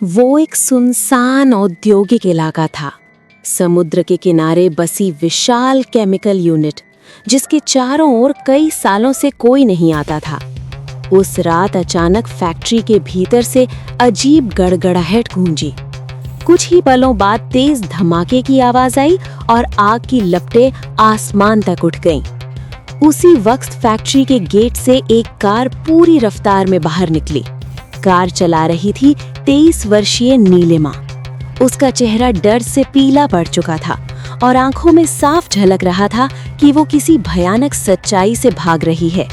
वो एक सुनसान औद्योगिक इलाका था। समुद्र के किनारे बसी विशाल केमिकल यूनिट, जिसके चारों ओर कई सालों से कोई नहीं आता था। उस रात अचानक फैक्ट्री के भीतर से अजीब गड़गड़ाहट गूंजी। कुछ ही पलों बाद तेज धमाके की आवाज आई और आग की लपटें आसमान तक उठ गईं। उसी वक्त फैक्ट्री के गेट से एक कार पूरी रफ्तार में बाहर निकली। कार चला रही थी 23 वर्षीय नीलिमा। उसका चेहरा डर से पीला पड़ चुका था और आंखों में साफ झलक रहा था कि वो किसी भयानक सच्चाई से भाग रही है।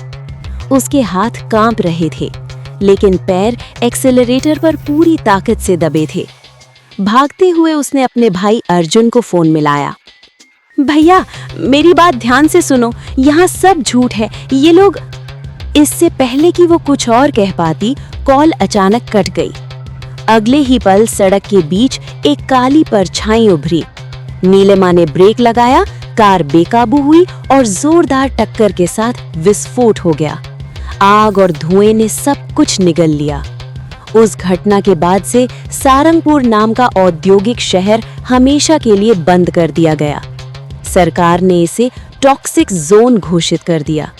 उसके हाथ कांप रहे थे, लेकिन पैर एक्सेलरेटर पर पूरी ताकत से दबे थे। भागते हुए उसने अपने भाई अर्जुन को फोन मिलाया। भैया, मेरी बात ध्यान से सुनो, यहाँ सब झूठ है, ये लोग। इससे पहले कि वो कुछ और कह पाती, कॉल अचानक कट गई। अगले ही पल सड़क के बीच एक काली परछाई उभरी। नीलिमा ने ब्रेक लगाया, कार बेकाबू हुई और जोरदार टक्कर के साथ विस्फोट हो गया। आग और धुएं ने सब कुछ निगल लिया। उस घटना के बाद से सारंगपुर नाम का औद्योगिक शहर हमेशा के लिए बंद कर दिया गया। सरकार ने इसे टॉक्सिक जोन घोषित कर दिया।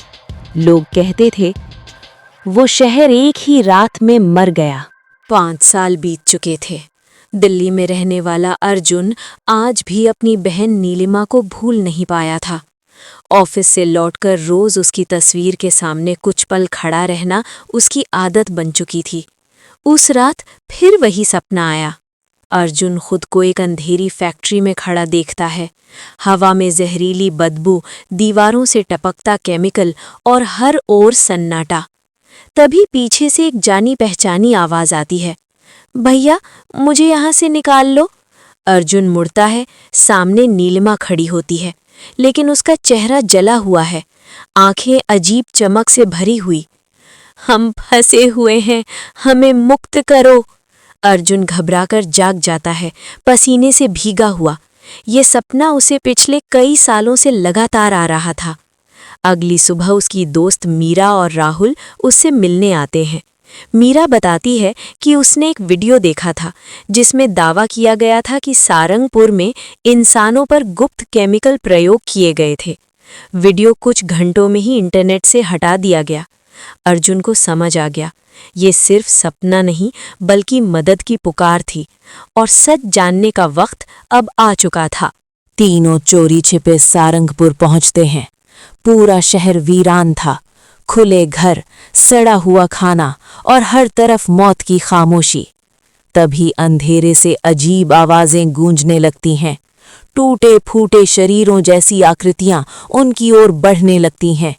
लोग कहते थे, वो शहर एक ही रात में मर गया। 5 साल बीत चुके थे। दिल्ली में रहने वाला अर्जुन आज भी अपनी बहन नीलिमा को भूल नहीं पाया था। ऑफिस से लौटकर रोज उसकी तस्वीर के सामने कुछ पल खड़ा रहना उसकी आदत बन चुकी थी। उस रात फिर वही सपना आया। अर्जुन खुद को एक अंधेरी फैक्ट्री में खड़ा देखता है। हवा में जहरीली बदबू, दीवारों से टपकता केमिकल और हर ओर सन्नाटा। तभी पीछे से एक जानी पहचानी आवाज आती है, भैया, मुझे यहाँ से निकाल लो। अर्जुन मुड़ता है। सामने नीलिमा खड़ी होती है, लेकिन उसका चेहरा जला हुआ है, आंखें अजीब चमक से भरी हुई। हम फंसे हुए हैं, हमें मुक्त करो। अर्जुन घबराकर जाग जाता है, पसीने से भीगा हुआ। ये सपना उसे पिछले कई सालों से लगातार आ रहा था। अगली सुबह उसकी दोस्त मीरा और राहुल उससे मिलने आते हैं। मीरा बताती है कि उसने एक वीडियो देखा था जिसमें दावा किया गया था कि सारंगपुर में इंसानों पर गुप्त केमिकल प्रयोग किए गए थे। वीडियो कुछ घंटों में ही इंटरनेट से हटा दिया गया। अर्जुन को समझ आ गया, ये सिर्फ सपना नहीं बल्कि मदद की पुकार थी और सच जानने का वक्त अब आ चुका था। तीनों चोरी छिपे सारंगपुर पहुंचते हैं। पूरा शहर वीरान था। खुले घर, सड़ा हुआ खाना और हर तरफ मौत की खामोशी। तभी अंधेरे से अजीब आवाजें गूंजने लगती हैं। टूटे फूटे शरीरों जैसी आकृतियां उनकी ओर बढ़ने लगती हैं।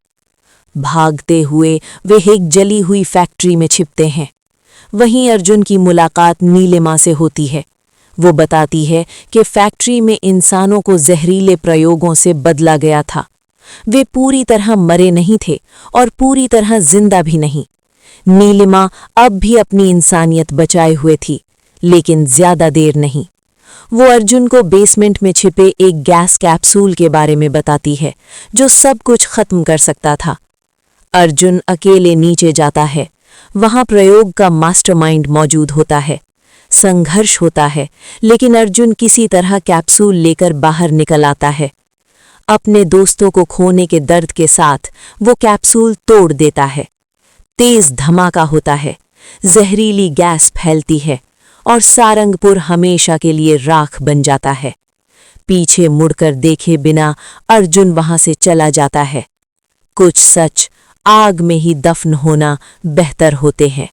भागते हुए वे एक जली हुई फैक्ट्री में छिपते हैं। वहीं अर्जुन की मुलाकात नीलिमा से होती है। वो बताती है कि फैक्ट्री में इंसानों को जहरीले प्रयोगों से बदला गया था। वे पूरी तरह मरे नहीं थे और पूरी तरह जिंदा भी नहीं। नीलिमा अब भी अपनी इंसानियत बचाए हुए थी, लेकिन ज्यादा देर नहीं। वो अर्जुन को बेसमेंट में छिपे एक गैस कैप्सूल के बारे में बताती है, जो सब कुछ खत्म कर सकता था। अर्जुन अकेले नीचे जाता है। वहां प्रयोग का मास्टरमाइंड मौजूद होता है। संघर्ष होता है, लेकिन अर्जुन किसी तरह कैप्सूल लेकर बाहर निकल आता है। अपने दोस्तों को खोने के दर्द के साथ वो कैप्सूल तोड़ देता है। तेज धमाका होता है, जहरीली गैस फैलती है और सारंगपुर हमेशा के लिए राख बन जाता है। पीछे मुड़कर देखे बिना अर्जुन वहां से चला जाता है। कुछ सच आग में ही दफन होना बेहतर होते हैं।